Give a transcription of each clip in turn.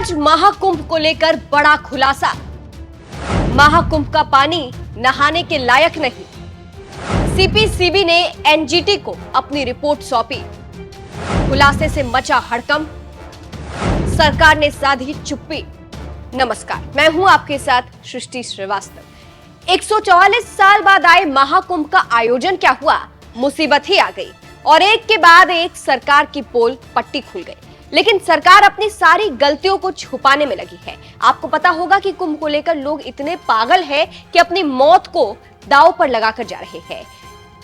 आज महाकुंभ को लेकर बड़ा खुलासा। महाकुंभ का पानी नहाने के लायक नहीं। सीपीसीबी ने एनजीटी को अपनी रिपोर्ट सौंपी। खुलासे से मचा हड़कंप, सरकार ने साधी चुप्पी। नमस्कार, मैं हूं आपके साथ सृष्टि श्रीवास्तव। 144 साल बाद आए महाकुंभ का आयोजन क्या हुआ? मुसीबत ही आ गई और एक के बाद एक सरकार की पोल पट्टी खुल गई। लेकिन सरकार अपनी सारी गलतियों को छुपाने में लगी है। आपको पता होगा कि कुंभ को लेकर लोग इतने पागल हैं कि अपनी मौत को दांव पर लगाकर जा रहे हैं,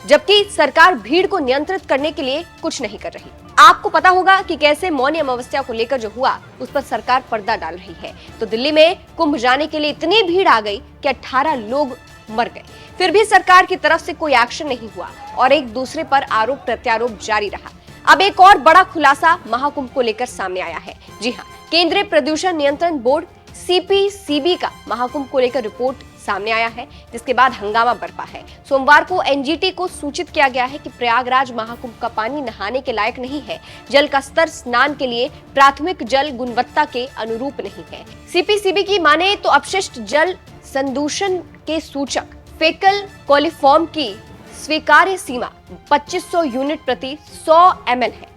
जबकि सरकार भीड़ को नियंत्रित करने के लिए कुछ नहीं कर रही। आपको पता होगा कि कैसे मौनी अमावस्या को लेकर जो हुआ उस पर सरकार पर्दा डाल रही है। तो दिल्ली में कुंभ जाने के लिए इतनी भीड़ आ गई कि 18 लोग मर गए। फिर भी सरकार की तरफ से कोई एक्शन नहीं हुआ और एक दूसरे पर आरोप प्रत्यारोप जारी रहा। अब एक और बड़ा खुलासा महाकुंभ को लेकर सामने आया है। जी हां, केंद्रीय प्रदूषण नियंत्रण बोर्ड सीपीसीबी का महाकुंभ को लेकर रिपोर्ट सामने आया है, जिसके बाद हंगामा बरपा है। सोमवार को एनजीटी को सूचित किया गया है कि प्रयागराज महाकुंभ का पानी नहाने के लायक नहीं है। जल का स्तर स्नान के लिए प्राथमिक जल गुणवत्ता के अनुरूप नहीं है। सीपीसीबी की माने तो अपशिष्ट जल संदूषण के सूचक फेकल कोलिफॉर्म की स्वीकार्य सीमा 2500 यूनिट प्रति 100 ml है।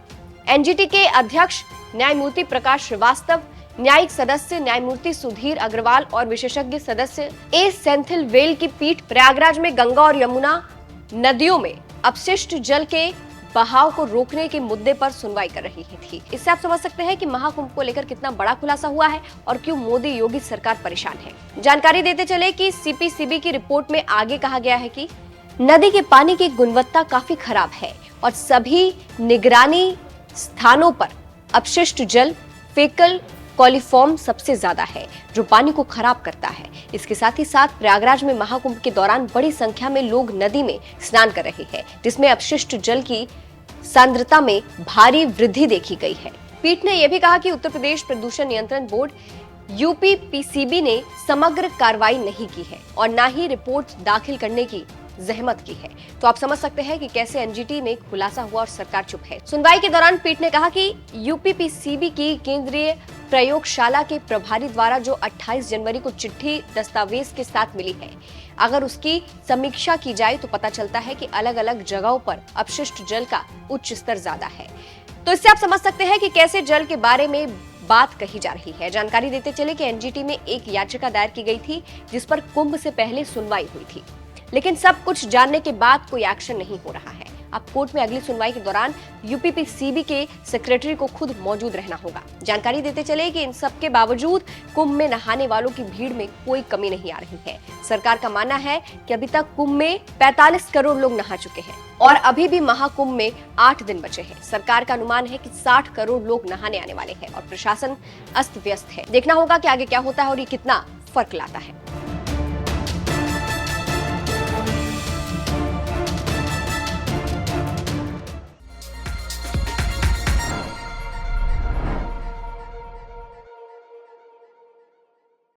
एनजीटी के अध्यक्ष न्यायमूर्ति प्रकाश श्रीवास्तव, न्यायिक सदस्य न्यायमूर्ति सुधीर अग्रवाल और विशेषज्ञ सदस्य ए सेंथिल वेल की पीठ प्रयागराज में गंगा और यमुना नदियों में अपशिष्ट जल के बहाव को रोकने के मुद्दे पर सुनवाई कर रही थी। इससे आप समझ सकते हैं कि महाकुंभ को लेकर कितना बड़ा खुलासा हुआ है और क्यों मोदी योगी सरकार परेशान है। जानकारी देते चले कि सीपीसीबी की रिपोर्ट में आगे कहा गया है कि नदी के पानी की गुणवत्ता काफी खराब है और सभी निगरानी स्थानों पर अपशिष्ट जल फेकल कोलिफॉर्म सबसे ज्यादा है, जो पानी को खराब करता है। इसके साथ ही साथ प्रयागराज में महाकुंभ के दौरान बड़ी संख्या में लोग नदी में स्नान कर रहे हैं, जिसमें अपशिष्ट जल की सांद्रता में भारी वृद्धि देखी गई है। पीठ ने यह भी कहा कि उत्तर प्रदेश प्रदूषण नियंत्रण बोर्ड यूपीपीसीबी ने समग्र कार्रवाई नहीं की है और न ही रिपोर्ट दाखिल करने की जहमत की है। तो आप समझ सकते हैं कि कैसे एनजीटी में खुलासा हुआ और सरकार चुप है। सुनवाई के दौरान पीठ ने कहा कि यूपीपीसीबी की केंद्रीय प्रयोगशाला के प्रभारी द्वारा जो 28 जनवरी को चिट्ठी दस्तावेज के साथ मिली है, अगर उसकी समीक्षा की जाए तो पता चलता है कि अलग अलग जगहों पर अपशिष्ट जल का उच्च स्तर ज्यादा है। तो इससे आप समझ सकते हैं कि कैसे जल के बारे में बात कही जा रही है। जानकारी देते चले कि एनजीटी में एक याचिका दायर की गई थी, जिस पर कुंभ से पहले सुनवाई हुई थी, लेकिन सब कुछ जानने के बाद कोई एक्शन नहीं हो रहा है। अब कोर्ट में अगली सुनवाई के दौरान यूपीपीसीबी के सेक्रेटरी को खुद मौजूद रहना होगा। जानकारी देते चले कि इन सब के बावजूद कुंभ में नहाने वालों की भीड़ में कोई कमी नहीं आ रही है। सरकार का मानना है कि अभी तक कुंभ में 45 करोड़ लोग नहा चुके हैं और अभी भी महाकुंभ में 8 दिन बचे हैं। सरकार का अनुमान है कि 60 करोड़ लोग नहाने आने वाले हैं और प्रशासन अस्त व्यस्त है। देखना होगा कि आगे क्या होता है और ये कितना फर्क लाता है।